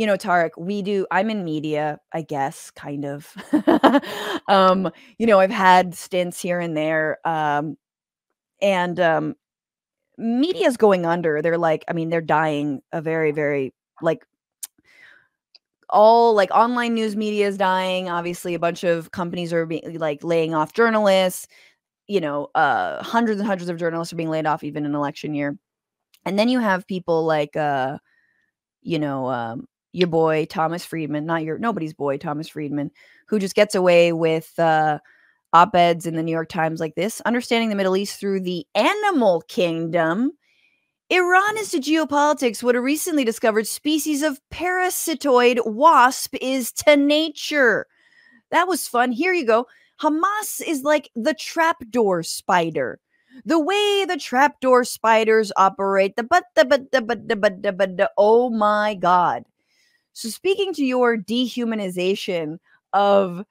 Tariq, I'm in media, I guess, kind of. I've had stints here and there. And media's going under. They're dying a very, very, like, all like online news media is dying. Obviously, a bunch of companies are laying off journalists. Hundreds and hundreds of journalists are being laid off even in election year. And then you have people like, your boy Thomas Friedman, nobody's boy Thomas Friedman, who just gets away with op-eds in the New York Times like this: understanding the Middle East through the animal kingdom. Iran is to geopolitics what a recently discovered species of parasitoid wasp is to nature. That was fun. Here you go. Hamas is like the trapdoor spider. The way the trapdoor spiders operate. Oh my God. So speaking to your dehumanization of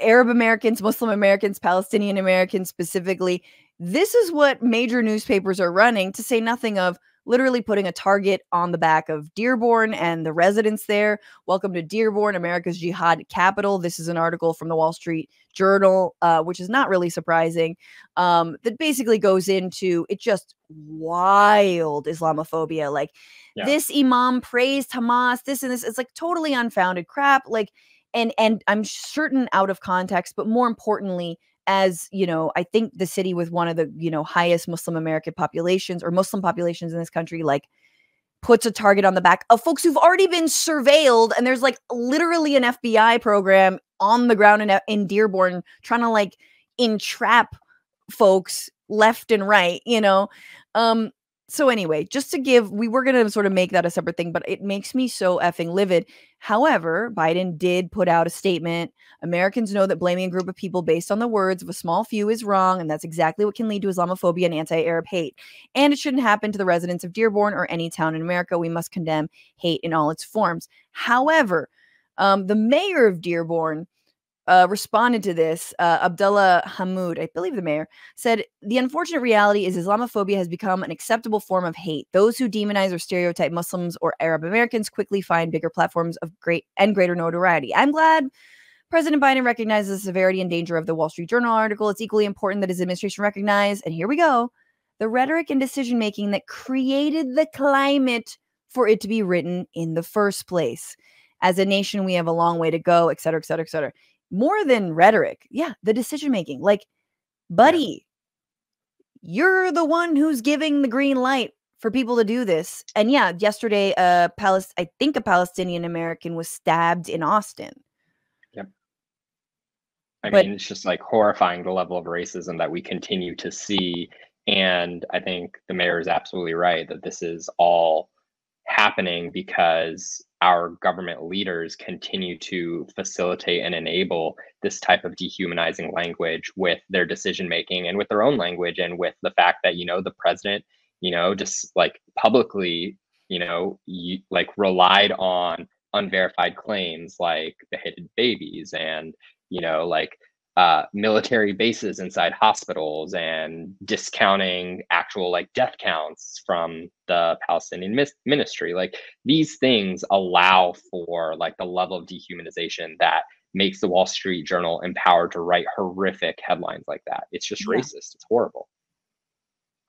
Arab Americans, Muslim Americans, Palestinian Americans specifically, this is what major newspapers are running, to say nothing of literally putting a target on the back of Dearborn and the residents there. Welcome to Dearborn, America's jihad capital. This is an article from the Wall Street Journal, which is not really surprising, that basically goes into it, just wild Islamophobia. Like, this imam praised Hamas, this and this. It's like totally unfounded crap. Like, and I'm certain out of context, but more importantly, as I think the city with one of the highest Muslim American populations, or Muslim populations in this country, like, puts a target on the back of folks who've already been surveilled, and there's like literally an FBI program on the ground in Dearborn trying to like entrap folks left and right. So anyway, just to give, we were going to sort of make that a separate thing, but it makes me so effing livid. However, Biden did put out a statement. Americans know that blaming a group of people based on the words of a small few is wrong, and that's exactly what can lead to Islamophobia and anti-Arab hate. And it shouldn't happen to the residents of Dearborn or any town in America. We must condemn hate in all its forms. However, the mayor of Dearborn responded to this. Abdullah Hamoud, I believe the mayor, said, the unfortunate reality is Islamophobia has become an acceptable form of hate. Those who demonize or stereotype Muslims or Arab Americans quickly find bigger platforms of greater notoriety. I'm glad President Biden recognizes the severity and danger of the Wall Street Journal article. It's equally important that his administration recognize, and here we go, the rhetoric and decision-making that created the climate for it to be written in the first place. As a nation, we have a long way to go, et cetera, et cetera, et cetera. More than rhetoric. Yeah, the decision-making. Like, buddy, you're the one who's giving the green light for people to do this. And yeah, yesterday, I think a Palestinian American was stabbed in Austin. Yep. I mean, it's just like horrifying, the level of racism that we continue to see. And I think the mayor is absolutely right that this is all happening because our government leaders continue to facilitate and enable this type of dehumanizing language with their decision making and with their own language, and with the fact that the president just like publicly relied on unverified claims like beheaded babies and military bases inside hospitals, and discounting actual like death counts from the Palestinian ministry. Like, these things allow for like the level of dehumanization that makes the Wall Street Journal empowered to write horrific headlines like that. It's just racist. It's horrible.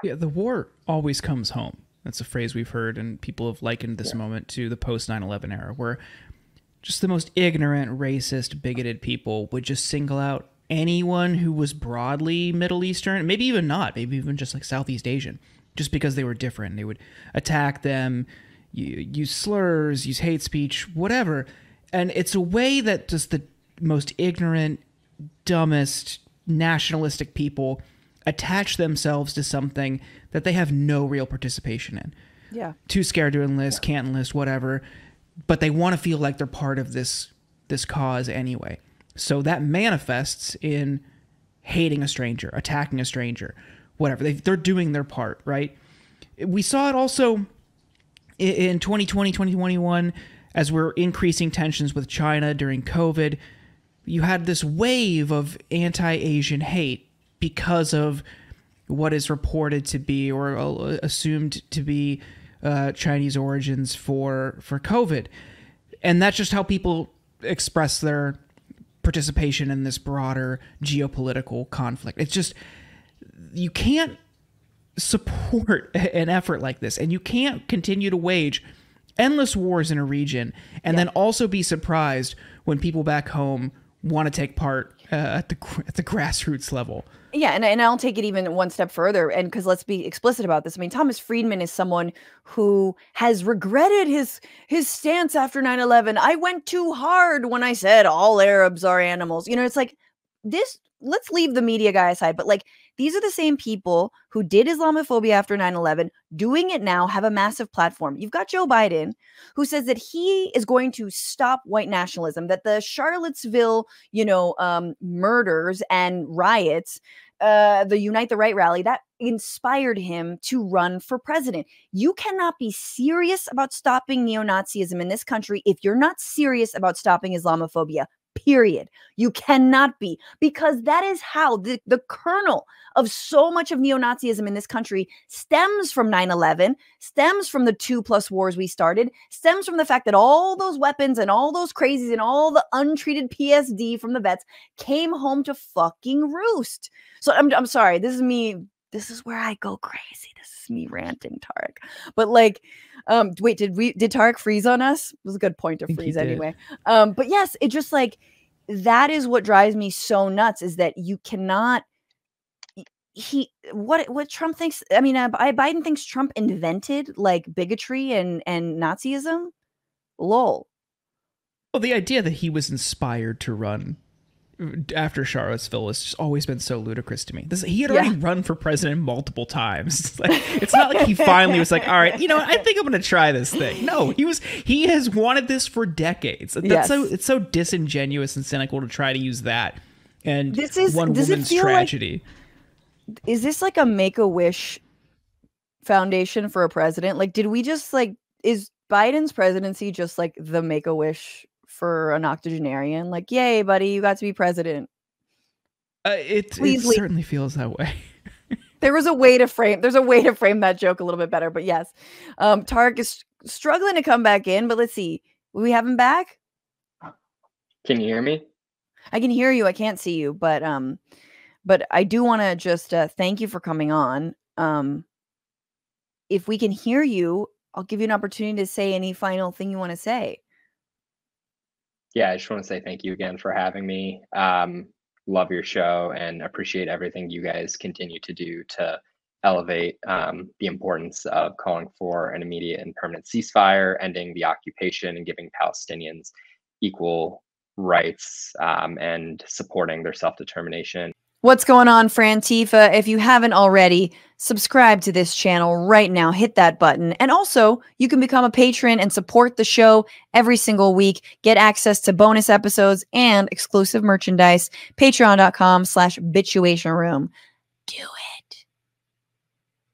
Yeah, the war always comes home. That's a phrase we've heard, and people have likened this moment to the post 9/11 era, where just the most ignorant, racist, bigoted people would just single out anyone who was broadly Middle Eastern, maybe even not, maybe even just like Southeast Asian, just because they were different. They would attack them, use slurs, use hate speech, whatever. And it's a way that just the most ignorant, dumbest, nationalistic people attach themselves to something that they have no real participation in. Yeah. Too scared to enlist, can't enlist, whatever. But they want to feel like they're part of this cause anyway. So that manifests in hating a stranger, attacking a stranger, whatever. They're doing their part, right? We saw it also in 2020, 2021, as we're increasing tensions with China during COVID. You had this wave of anti-Asian hate because of what is reported to be or assumed to be Chinese origins for COVID. And that's just how people express their participation in this broader geopolitical conflict. It's just, you can't support an effort like this, and you can't continue to wage endless wars in a region and then also be surprised when people back home want to take part at the grassroots level. Yeah, and I'll take it even one step further, and because let's be explicit about this. I mean, Thomas Friedman is someone who has regretted his stance after 9/11. I went too hard when I said all Arabs are animals. You know, it's like this. Let's leave the media guy aside, but like these are the same people who did Islamophobia after 9/11, doing it now, have a massive platform. You've got Joe Biden, who says that he is going to stop white nationalism, that the Charlottesville, murders and riots, the Unite the Right rally, that inspired him to run for president. You cannot be serious about stopping neo-Nazism in this country if you're not serious about stopping Islamophobia. Period. You cannot be, because that is how the kernel of so much of neo-Nazism in this country stems from 9/11, stems from the 2+ wars we started, stems from the fact that all those weapons and all those crazies and all the untreated PSD from the vets came home to fucking roost. So I'm sorry. This is me. This is where I go crazy. This is me ranting, Tariq. But like, wait, did Tariq freeze on us? It was a good point to freeze anyway. But yes, it just like, that is what drives me so nuts, is that you cannot, what Trump thinks. I mean, Biden thinks Trump invented like bigotry and Nazism. Lol. Well, the idea that he was inspired to run after Charlottesville has just always been so ludicrous to me. He had already run for president multiple times. It's not like he finally was like, all right, I think I'm going to try this thing. No, he has wanted this for decades. It's so disingenuous and cynical to try to use that and one woman's tragedy. Is this like a Make-A-Wish foundation for a president? Like, did we just like, is Biden's presidency just like the Make-A-Wish for an octogenarian? Like, yay, buddy, you got to be president. It certainly feels that way. There's a way to frame that joke a little bit better, but yes. Tariq is struggling to come back in, but let's see. Will we have him back? Can you hear me? I can hear you. I can't see you, but I do want to just thank you for coming on. If we can hear you, I'll give you an opportunity to say any final thing you want to say. Yeah, I just want to say thank you again for having me. Love your show and appreciate everything you guys continue to do to elevate the importance of calling for an immediate and permanent ceasefire, ending the occupation, and giving Palestinians equal rights and supporting their self-determination. What's going on, Frantifa? If you haven't already, subscribe to this channel right now. Hit that button. And also, you can become a patron and support the show every single week. Get access to bonus episodes and exclusive merchandise. Patreon.com/Bitchuation Room. Do it.